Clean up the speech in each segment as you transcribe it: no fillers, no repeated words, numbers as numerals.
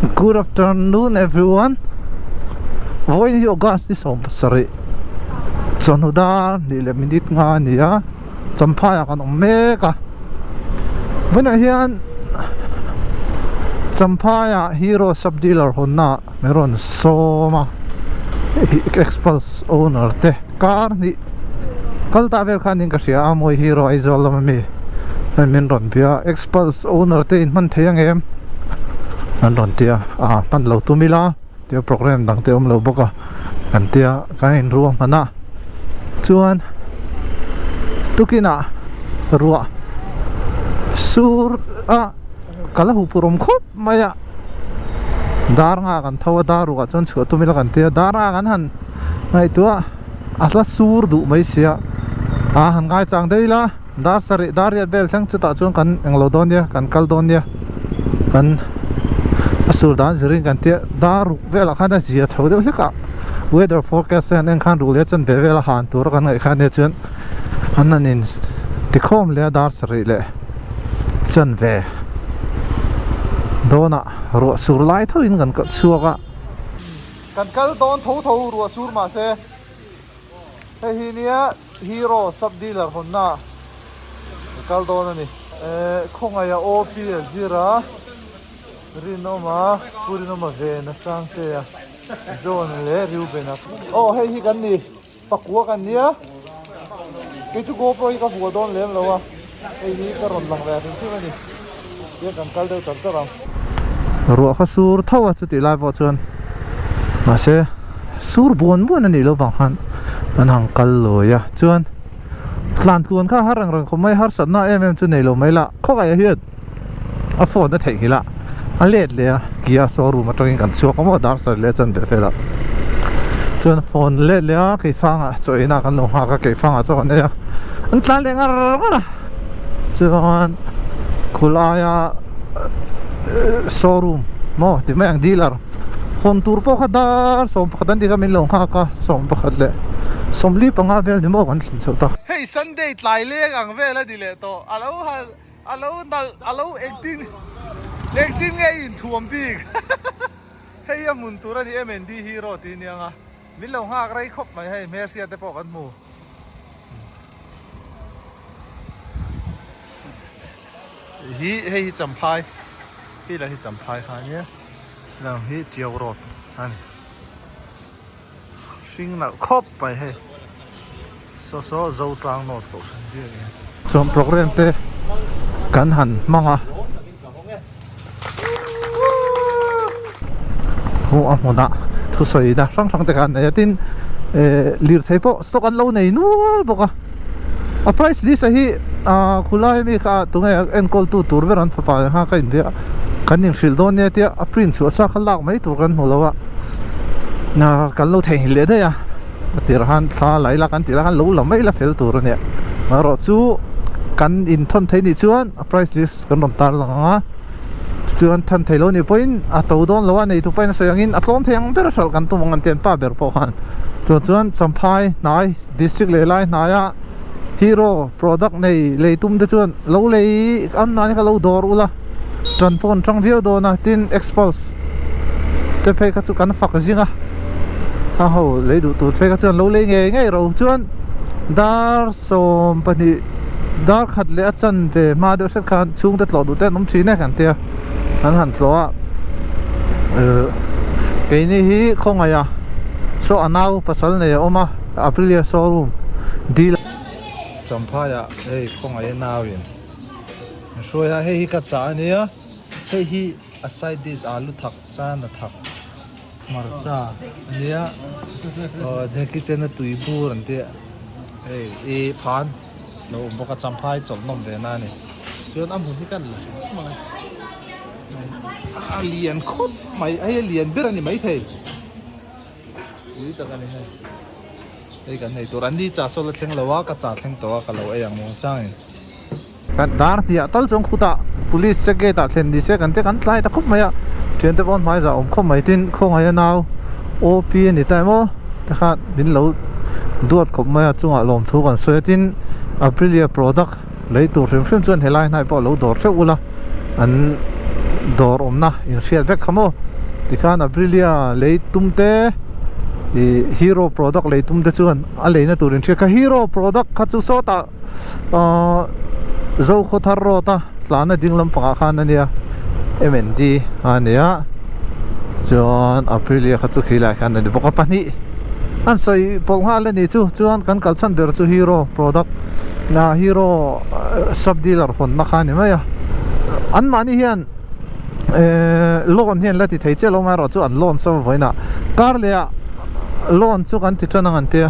Good afternoon, everyone. Voin hi August ni som pasari. Sonudar ni le minute nga niya. Champaya kan meka. Vena hian Champaya hero subdealer honna meron soma expulse owner te car ni kalta vel khanin ka sia amoi hero aizol mi min ron pia expulse owner te in man theyang em an ron tia pan lo tumila tia program dang te lo boka kan tia kain ruam mana chuan tukina ruwa sur kalahu purom khop maya dar nga kan thawa daru ka chon chu tumila kan tia dara kan han ngai tua asla sur du mai sia han ngai chang deila dar sari dar ya bel chang chuta chung kan englo don dia kan kal don dia kan asur dan zirin kan tia daru vela khana sia chode heka weather forecast an en khan rule chen be vela han tur kan ngai khan ne chen hananin tikhom le dar sari le chen ve dona ruwa sur lai tho in kan ka suaka kan kal don tho ruwa sur ma se he hi nia hero sub dealer honna kal don ani khonga ya op zira rinoma purinoma ve na sang te ya zon le riu be na he hi kan ni pakua kan nia ke tu go pro ka hu don lem lawa he hi ka ron lang ve tin ni ye kan kal de tar taram ruwa kha sur thawa chu ti lai bo chuan ma se sur bon ani lo bang han an hang kal lo ya chuan tlan tuan kha harang rang khomai har satna chu nei lo mai la kho ga ya hiat a phone na thei hila a let le ya kia showroom atangin kan chuak mo dar sar le chan de fela chuan phone le le a ke fanga choina kan lo ha ka ke fanga cho ne ya an tlan le ngar ngara chuan khulaya showroom mo ti mang dealer hon tur po khadar som pakhadan di kami long ha ka som pakhat le somli panga vel ni mo kan thin chota hey sunday tlai le ang vela di le to alo acting nge in thuam big hey amun tura ni mnd hero ti ni anga min long ha rai khop mai hey me sia te po kan mu hi champhai hi la hi champhai kha ni lang hi chiao rot an sing na khop pai he so zo tang no to chom program te kan han manga ho amona thu soi da sang te kan ne tin lir thai po stock an lo nei nual boka a price list hi khulai mi kha tunga en call tu tur veran fa pa ha ka india kaning shil don ne tia a print chu sa khalak mai tur kan holawa na kan lo thei le da ya tir han tha lai la kan tir han lo la mai la fel tur ne ma ro chu kan in thon thei ni chuan a price list kan rom tar langa chuan than thei lo ni point a to don lo nei tu pain sayangin a tlom theng ber sal kan tu mong an ten pa ber po han chuan champhai nai district le lai na ya hero product nei leitum de chuan lo lei an nani ka lo dor ula tranpon tang view do na tin expulse te phei ka chu kan fak zinga ha ho le du tu phei ka chuan lo le nge ro chuan dar som pani dar khat le achan ve ma do set khan chung te tlo du te nom thine kan te an han tlo a ke ni hi khonga ya so anau pasal ne oma aprilia showroom deal champaya hey khonga ye nawin shoya hey ka cha ania hey hi aside this alu thak cha na thak marcha ania the kitchen na tui bur ante hey e phan lo boka champhai chol nom de na ni chuan am hu kan la mai alien khop mai alien berani mai thei ni ta kan ni ei kan nei turan di cha sol thleng lawa ka cha thleng to ka lo ayang mo chang kan dar dia tal chong khuta police se ge ta thlen di se kan te kan tlai ta khop maya train te bon mai za om khom mai tin khong ai naw op ni tai mo ta kha bin lo duat khop maya chunga lom thu kan so tin aprilia product lei tur hrem chuan helai nai po lo dor che ula an dor omna in riat vek khamo tikhan Aprilia leitum te hero product leitum te chuan a leina turin thia kha hero product kha chu so ta zo kho thar ro ta tlana dinglam panga khan ania MND ania chuan Aprilia kha chu khila khan ani boka pani an soi polha le ni chu chuan kan kalchan ber chu hero product na hero sub dealer hon na khani maya an mani hian loan hian lati thei che lo ma ro chu an loan so voina car le loan chu kan ti tana ngan te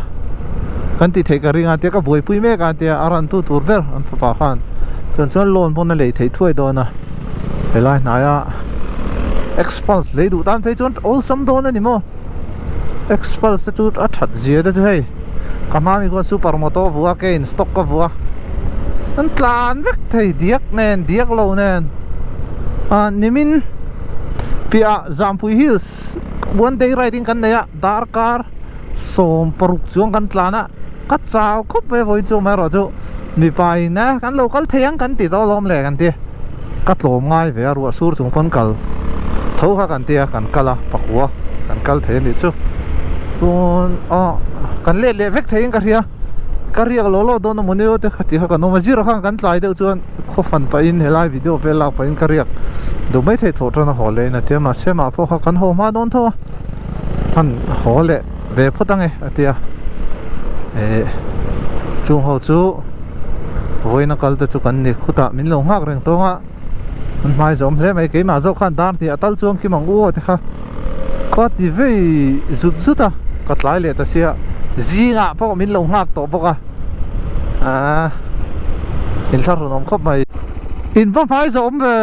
kan ti thei ka ringa te ka boi pui me ka te aran tu tur ber an pa khan chuan loan pon na le thei thuai do na helai na ya expulse le du tan pe chuan all sam do na ni mo expulse chu a that zia da hei kamami ko supermoto bua ke in stock ko bua an tlan vek thei diak nen diak lo nen nimin pia Zampui Hills one day riding kan ya dar car som paruk chuang kan tlana ka chaw khop ve voi chu ma ro chu mi pai na kan local theyang kan ti do lom le kan ti ka tlom ngai ve ru sur chung pon kal tho kha kan ti kan kala pakwa kan kal the ni chu kon kan le vek theyang ka ria kariak lolo do no moneo te khati ha no mazira khan kan tlai de chuan kho fan pa in helai video pe la pa in kariak do mai the tho tana hole na te ma sema pho kha kan ho ma don tho han hole ve photang e atia chu ho chu voina kal te chu kan ni khuta min lo ngak reng to nga an mai zom hle mai ke ma zo khan dar ti atal chuang ki mang u te kha ko ti ve zut zuta ka tlai le ta sia zinga po min lo ngak to boka in sar nom khop mai in pa phai zom ve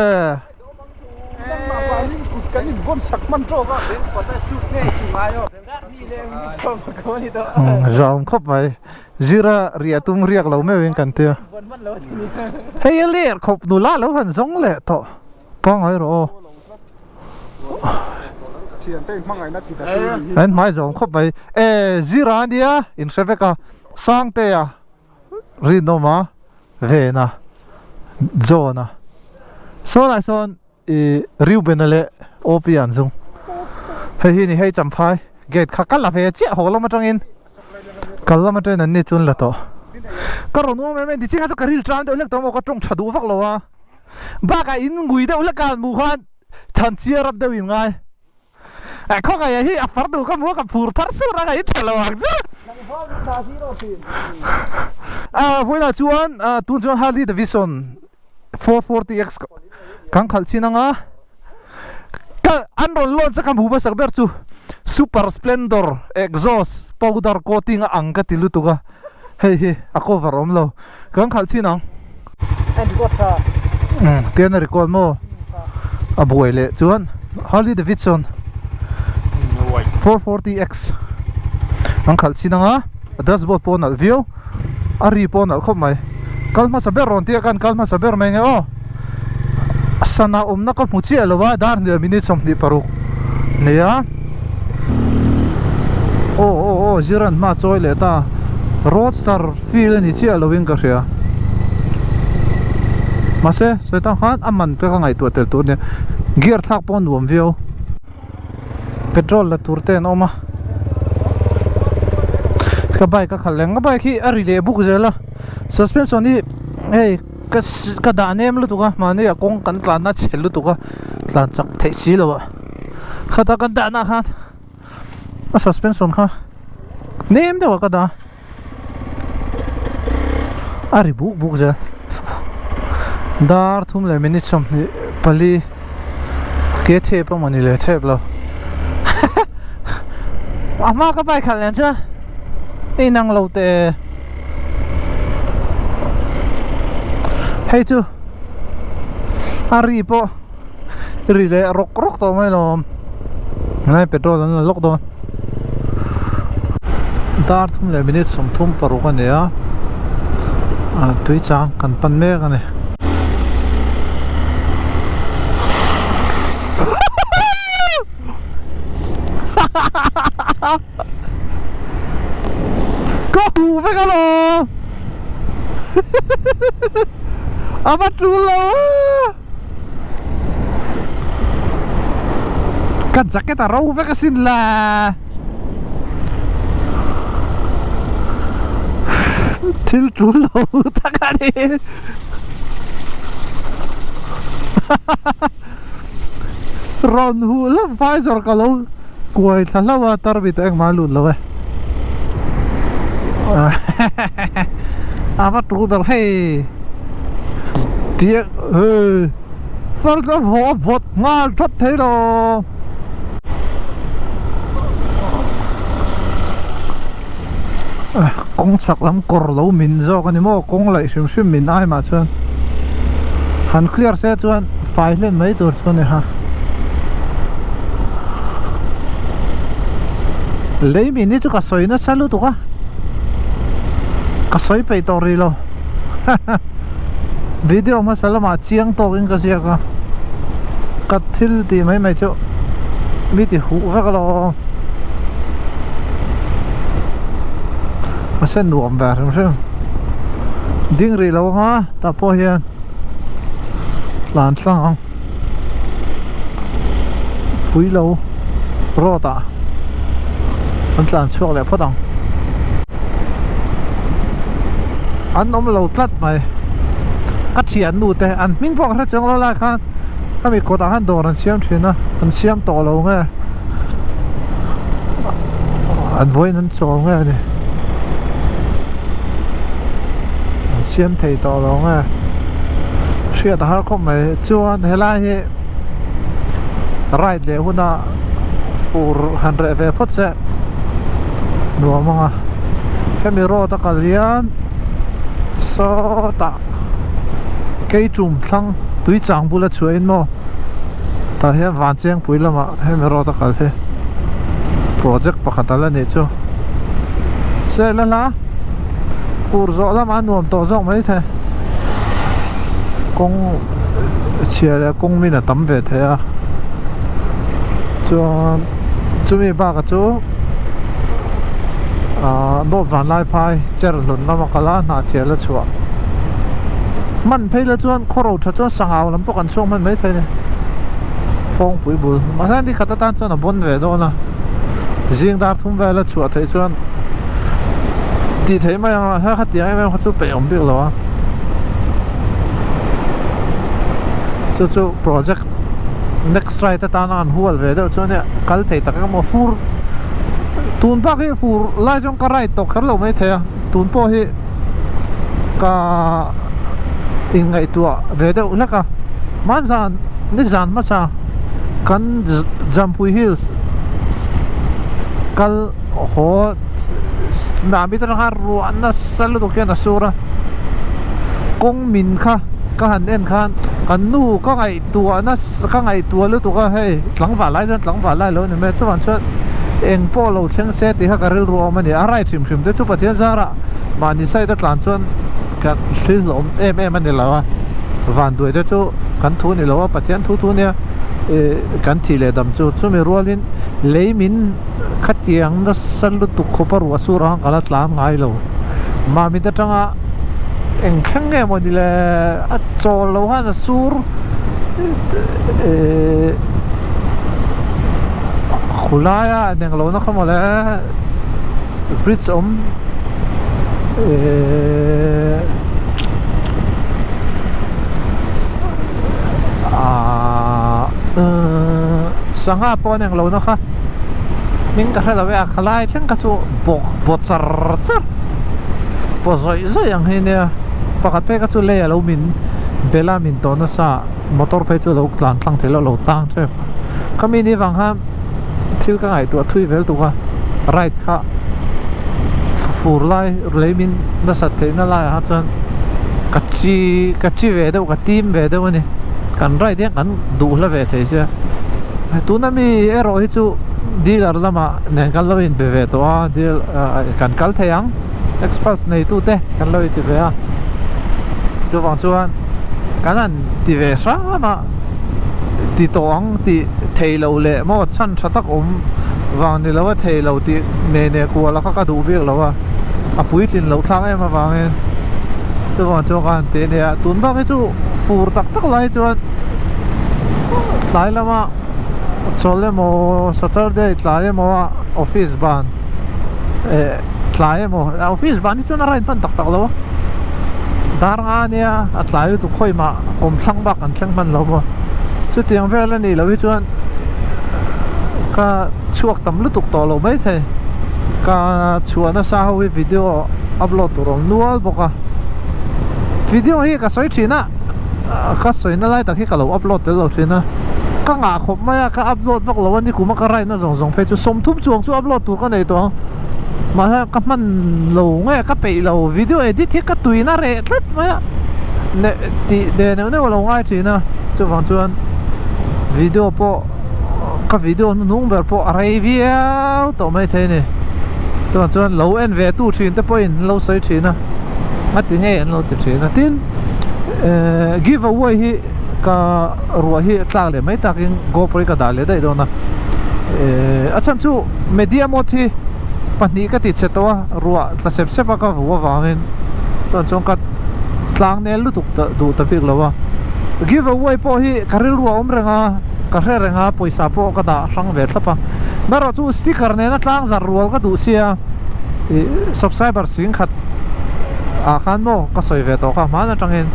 kan in von sak man tro ka ben pata suk ne ma yo ni le so ko ni to zom khop mai zira ria tum riak lo me wen kan te von man lo ni hey le khop nu la lo han zong le to pang ai ro thian te mangai na ti ta an mai zom khop mai zira dia in seveka sang te ya rinoma vena zona so la son riu benale opian zung hei ni hei champhai gate kha kala ve che ho lo ma tang in kal ma ten an ni chun la to ka ro no me di chinga so ka ril tran de lek to mo ka tong chadu vak lo wa ba ka in ngui de lek kan mu khan chan chia rap de win ngai kho ka ya hi afar du ka mo ka phur thar su ra ga i thalo wak ja voila chuan tu chuan Harley Davidson 440X kang khal chinanga ka anron lon sa kamhu ba sakber chu super splendor exhaust powder coating angka tilutuga hei a cover om lo kang khal chinang and got ha tian recall mo a boile chuan Harley Davidson 440X ang khal chinanga dashboard ponal view ari ponal khop mai kalma saber ron tia kan kalma saber mai nge sana na ka muchi alwa dar ne minute som ni paru ne ya jiran ma choi le ta roadster feel ni chi alwing ka ria ma se ta khan aman pe ka ngai tu tel tu ne gear thak pon wom view petrol la turte no ma ka bai ka khaleng ka bai khi ari le buk zela suspension ni hey ka da nem lu tu ka mane ya kong kan tlan na chelu tu ka tlan chak thei si lo khata kan da na khan a suspension kha nem de ka da ari buk ze dar thum le minute som ni pali ke the pa mani le the blo ama ka bai khalen cha ei nang lo te hei tu ari po ri le rok to mai lo nai petrol an lok do dar thum le minute som thum paru ka ne ya tui chang kan pan me ka ne có hù với cái lò à bắt trú lâu kan jacket a ro veka sin la til tru lo takani ron hu la Pfizer ka lo kuai thalawa tarbit ek malu lawe ama tru dar hey dia Phật nó võ vọt nga rất thế đó con sạc lắm cor lâu mình do cái này mà con lại xem mình ai mà chân hắn clear xe chân phải lên mấy tuổi chân này ha lấy mình đi cho cả sợi nó sao luôn tụi cả sợi bị to rồi lo video mà sao mà chiang to cái gì cả cắt thil thì mấy chỗ biết thì hú cái lo mà sẽ nuông về không sao điên rồi lâu ha ta po hiền làm sao quý lâu rõ ta anh làm suốt lại phát động anh ông lâu tắt mày cắt tiền đủ thế anh mình bỏ ra chẳng lo lại khăn anh bị cố ta hắn đồ anh xem chuyện á anh xem to lâu nghe anh vui nên cho nghe này xem thầy to lâu nghe xưa ta har không mày cho anh hay là gì ride lệ huna 400 về phát sẽ đùa mà cái mi ro ta cả liền so ta cái chùm thăng túi trắng bù là chuyện mà ta hiện vạn chiang bùi là mà hay mi ro ta cả thế project bạc ta là nè chứ xe là lá phù rõ lắm anh nuông to rộng mấy thế công chia là công mình là tắm về thế à cho mình ba cái chỗ nốt vạn lai phai chơi lụn nó mà cái lá nã thiệt là chua mình thấy là chuan khó rồi thật chuan sang ảo lắm bốc ăn xong mình mấy thế này phong bụi bụi mà sao đi khát tan chuan là bốn về đó nè riêng đar thùng về là chua thấy chuan đi thấy mà ha khát tiếng em khát chút bể không biết rồi chú project next right ta nan hual về đó chuan nè kal thei ta ka mo fur tun pa ke fur lai jong ka right to khar lo mai the tun po hi ka in ngai tua về đâu là cả man zan nik zan ma sa kan Jampui Hills kal ho ma mi tra har ru an sal do ke na sura kong min kha ka han en khan kan nu ka ngai tua lu tu ka hey tlang va lai lo ne me chu wan chu eng po lo thleng se ti ha ka ril ru ma ni a rai thim thim te chu pathian zara ma ni sai da tlan chuan kan sil lom em ani lawa van duai da chu kan thu ni lawa pathian thu ne kan thi le dam chu mi rualin leimin khatiang da salu tu khopar wa sura kala tlan ngai lo ma mi da tanga eng khang nge mo ni le a chol lo ha na sur khulaya neng lo na khamo le bridge sanga po neng lo na kha min ka hla we a khalai theng ka chu bot char po zoi ang he ne pakat pe ka chu le lo min bela min to na sa motor pe chu lo tlang thelo lo tang che kami ni wang ha thil ka ngai tu thui vel tu ka right kha fur lai leimin na sat the na lai ha chuan kachi ve do ka team ve do ni kan right yang kan du la ve the se tu na mi ero hi chu dealer lama nen kan lo in be ve to a deal kan kal theyang expulse nei tu te kan lo ti ve a chu wang chuan kan an ti ve sa ma ti tong ti thei lo le mo chan thatak wang ni lo wa thei lo ti ne ko la ka du bek lo wa a pui tin lo thlang em ma wang en chu wang chu kan te ne tun ba ke chu fur tak lai chuan lai lama chole mo Saturday tlae mo office ban tlae mo office ban ni chuna rain pan tak tak lo dar nga nia atlae tu khoi ma kom thlang bak an thlang man lo mo chu tiang vel ani lo hi chuan ka chuak tam lutuk to lo mai the ka chuana sa ho video upload to rom nual boka video hi ka soi thina ka soi na lai tak hi ka lo upload te lo thina ka nga khop maya ka upload bak lo ani kuma ka rai na zong zong phe chu som thum chuang chu upload tur ka nei to ma ka man lo nge ka pe lo video edit hi ka tuina re tlat maya ne ti de ne lo ngai thina chu wang chuan video po ka video nung ber po arai viau to mai the ni chuan lo en ve tu thin te point lo soi thina ati nge en lo ti thina tin giveaway hi ka ruwa hi tlak le mai takin GoPro ka dale dai do na achan chu media mo thi pani ka ti chetowa ruwa tla sep sep ka huwa wangin chon ka tlang ne lu tuk ta du ta pik lawa giveaway po hi karil ruwa omrenga ka renga poisa po ka da sang ve thapa maro chu sticker ne na tlang zar rual ka du sia subscriber sing khat a khan mo ka soi ve to ka ma na tangin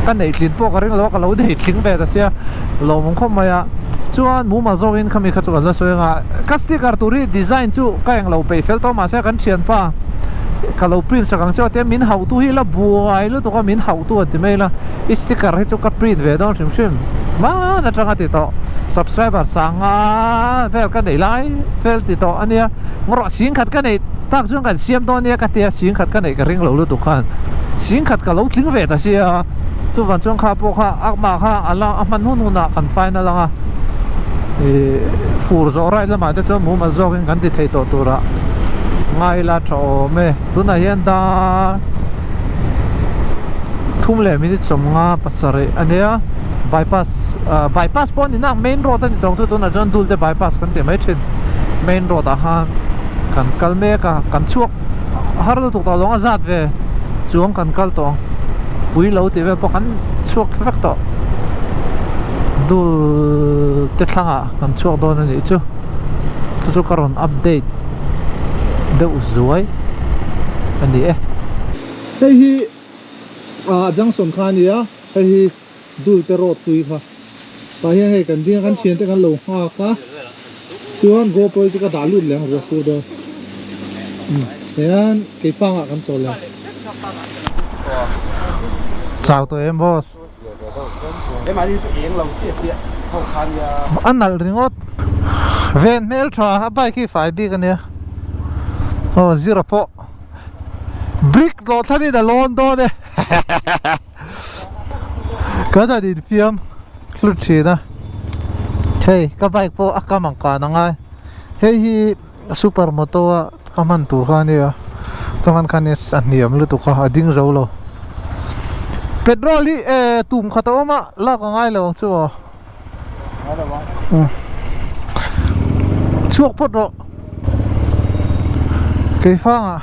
kan nei tlin po ka ring lo ka lo dei thling ve ta sia lo mong khom maya chuan mu ma zong in khami kha chu la soenga ka sticker turi design chu ka yang lo pe fel to ma sa kan thian pa ka lo print sakang chu te min hau tu hi la buai lu to ka min hau tu ti mai la sticker hi chu ka print ve dong thim shim ma na tanga ti to subscriber sanga vel ka nei lai vel ti to ania ngro sing khat ka nei tak chung kan siam to nia ka tia sing khat ka nei ka ring lo lu tu khan sing khat ka lo thling ve ta sia chu van chung kha po kha akma kha ala aman hun na kan final anga fur zo rai lama te chu mu ma zogin kan ti thei to tura ngai la tho me tuna hian da thum le minute som nga pasare ania bypass point ni na main road ani tong tu na jon dul te bypass kan te mai thin main road a han kan kalme ka kan chuak har lu tuk to longa zat ve chuang kan kal to pui lo ti ve po kan chuak thak to dul te thanga kan chuak don ani chu karon update de uzuai ani hei hi junction khania hei hi dul te road hlui kha pa hian hei kan ding kan thian te kan lo ha ka chuan GoPro chu ka da lut leng ro su do hian ke fanga kan chol le chào tụi em boss em mà đi xuống yến lâu chia không khăn ya anh nal ringot ven mail tra bai ki phải đi cái này zero po brick lo thani da London ne cái đó đi phim lúc chi na hey cái bike po akamang ka na nga hey hi supermoto kaman tur khania kaman khanes aniam lu tu kha ading zo lo petrol hi tum khatoma la ka ngai lo chu chuak pot ro ke fanga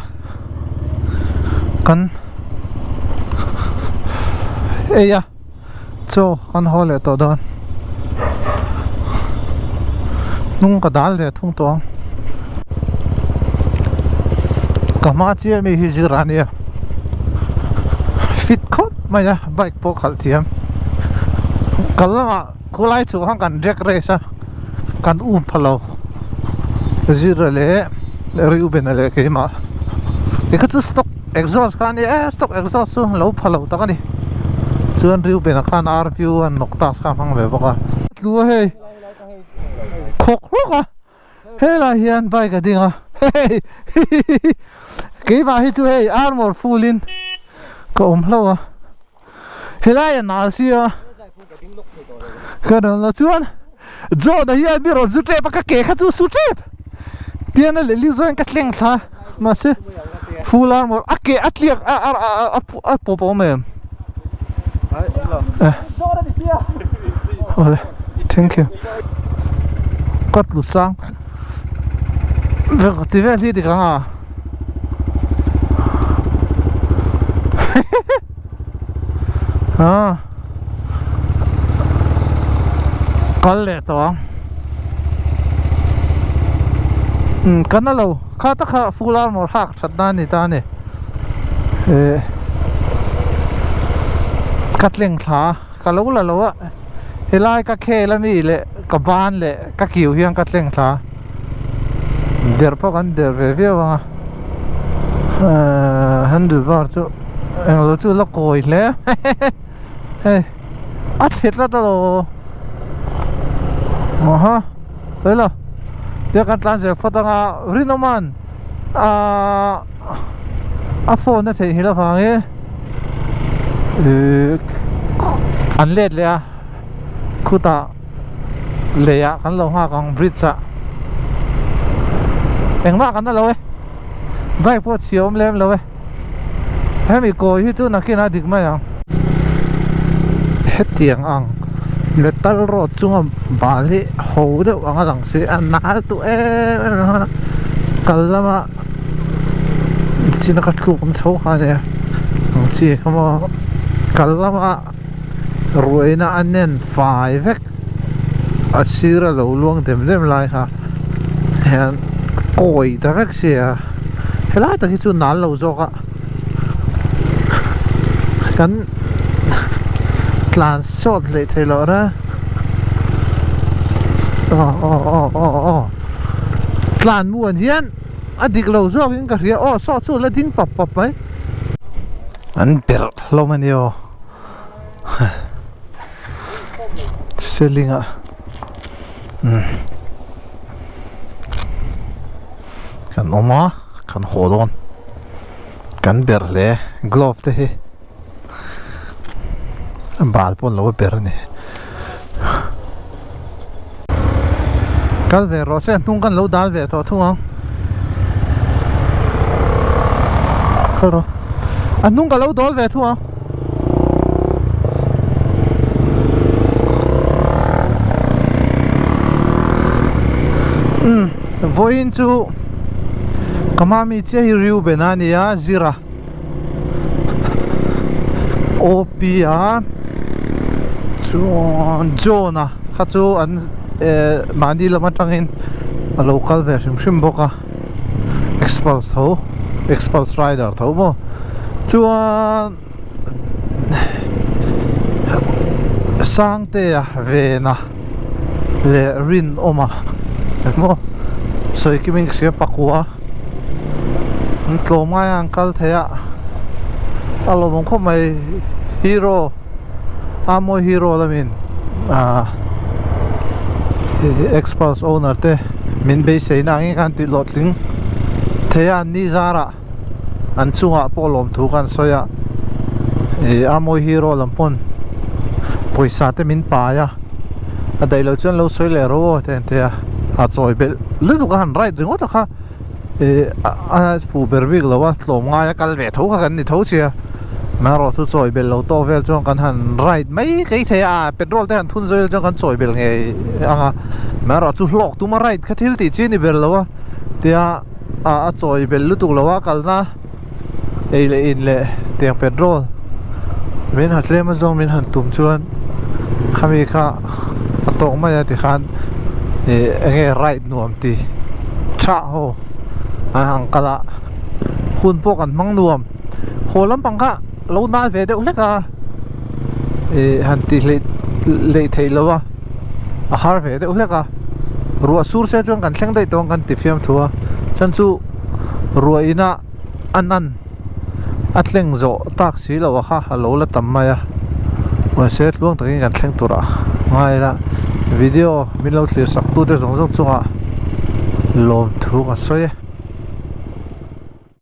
kan ya cho kan hole to don nung ka dal de thung tong kama chia mi hijrania fit khot maya bike po khal thiam kalama kulai chu hang kan drag race kan phalo zira le riu ben le ke ma ke ka stock exhaust kan stock exhaust su lo phalo ta kan ni chuan riu ben khan rpu an noktas ka hang ve boka lu he khok loka he la hian bike dinga hey ke ba hi chu hey armor full in ko lo helai na sia ka don la chuan jo da hian bi ro zu tre pa ka ke kha chu su tre tiana le li zon ka tleng tha ma se full armor ake atliak a po me ole thank you kat lu sang ve ti ve li di ka nga kal le to kan alo kha ta kha full armor hak thatna ni ta ni katleng tha ka lo la lo helai ka khe la mi le ka ban le ka kiu hiang katleng tha der pa kan der ve ve wa handu var chu lo chu la koi le hey at het la lo aha hello je kan tlan se photanga rinoman a phone na thei hila fa nge an let le a khuta le ya kan lo ha kang bridge sa engma kan lo vai po chiom lem lo hemi ko hi tu na kina dik ma yang hetiang ang metal rod chunga bali ho de anga lang se an na tu kalama chinakat ko pang chau kha ne ang chi kama kalama ruina anen fai vek asira lo luang dem lai kha han koi ta vek sia hela ta hi chu nal lo zo ka kan tlan shot le thelo ra tlan muan hian adik lo zo in ka ria so chu la ding pap pap pai an per lo man yo selinga kan oma kan hodon kan ber le glove te hi bal pon lo ber ni kal ve ro sen tung kan lo dal ve to thung karo anung ka lo dol ve thung voin chu kamami che riu benania zira opia chuan jona kha chu an mani lama tangin a local version shim boka expulse rider tho mo chuan sangte vena le rin oma mo soi kiming sia pakua an tloma yang kal thaya alo mong kho mai hero amo hero lamin expulse owner te min be sei na ngi kan ti lotling thaya ni zara an chunga polom thu kan soya amo hero lampon poisa te min pa ya adai lo chon lo soi le ro ten te a choi bel lu kan right ringo ta kha a fu berbig lo wa tlom nga ya kal ve tho kan ni tho chia ma ro thu choi bel lo to vel chong kan han right mai kai the a petrol te han thun zoi chong kan choi bel nge anga ma ro chu hlok tu ma right khathil ti chi ni bel lo wa te a choi bel lu tu lo wa kal na ei le in le te petrol min ha tle ma zong min han tum chuan khami kha atong ma ya ti khan nge right nuam ti cha ho ang kala hun po kan mang nuam holam pangka lo na ve de uleka han ti le thei lowa a har ve de uleka ruwa sur se chong kan thleng dei tong kan ti fiam thua chan chu ruwa ina anan atleng zo tak si lo kha halo la tamma ya wa se tluang takin kan thleng tura ngai la video min lo thlir sak tu te zong zong chunga lom thu ka soye